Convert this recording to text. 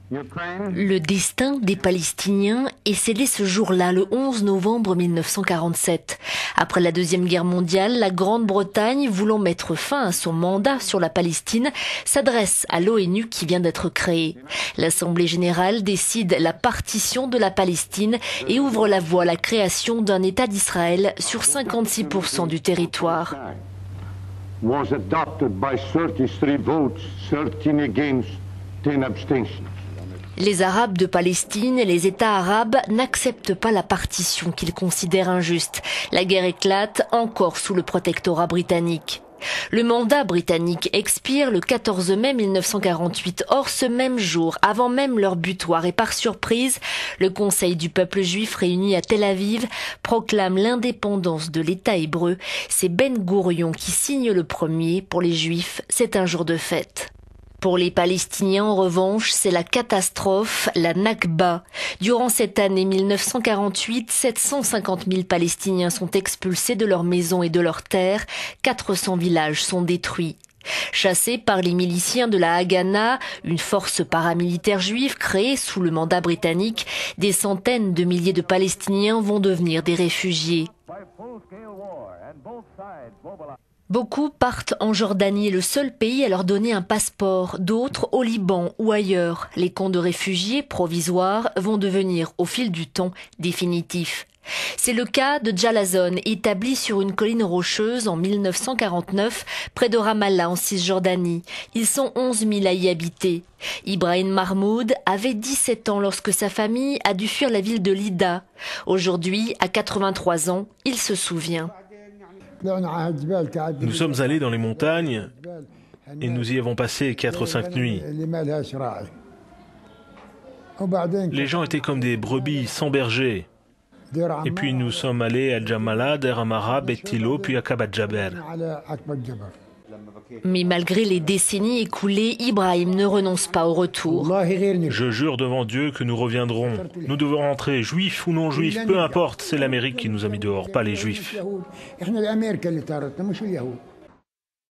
Le destin des Palestiniens est scellé ce jour-là, le 11 novembre 1947. Après la Deuxième Guerre mondiale, la Grande-Bretagne, voulant mettre fin à son mandat sur la Palestine, s'adresse à l'ONU qui vient d'être créée. L'Assemblée générale décide la partition de la Palestine et ouvre la voie à la création d'un État d'Israël sur 56% du territoire. Was adopted by 33 votes, 13 against, 10 abstentions. Les Arabes de Palestine et les États arabes n'acceptent pas la partition qu'ils considèrent injuste. La guerre éclate encore sous le protectorat britannique. Le mandat britannique expire le 14 mai 1948. Or, ce même jour, avant même leur butoir et par surprise, le Conseil du peuple juif réuni à Tel Aviv proclame l'indépendance de l'État hébreu. C'est Ben Gourion qui signe le premier. Pour les Juifs, c'est un jour de fête. Pour les Palestiniens, en revanche, c'est la catastrophe, la Nakba. Durant cette année 1948, 750 000 Palestiniens sont expulsés de leurs maisons et de leurs terres. 400 villages sont détruits. Chassés par les miliciens de la Haganah, une force paramilitaire juive créée sous le mandat britannique, des centaines de milliers de Palestiniens vont devenir des réfugiés. Beaucoup partent en Jordanie, le seul pays à leur donner un passeport, d'autres au Liban ou ailleurs. Les camps de réfugiés provisoires vont devenir, au fil du temps, définitifs. C'est le cas de Jalazon, établi sur une colline rocheuse en 1949, près de Ramallah en Cisjordanie. Ils sont 11 000 à y habiter. Ibrahim Mahmoud avait 17 ans lorsque sa famille a dû fuir la ville de Lida. Aujourd'hui, à 83 ans, il se souvient. Nous sommes allés dans les montagnes et nous y avons passé 4 ou 5 nuits. Les gens étaient comme des brebis sans berger. Et puis nous sommes allés à Djamala, Der Amara, Betilo, puis à Kabat Jaber. Mais malgré les décennies écoulées, Ibrahim ne renonce pas au retour. Je jure devant Dieu que nous reviendrons. Nous devons rentrer, juifs ou non juifs, peu importe, c'est l'Amérique qui nous a mis dehors, pas les juifs.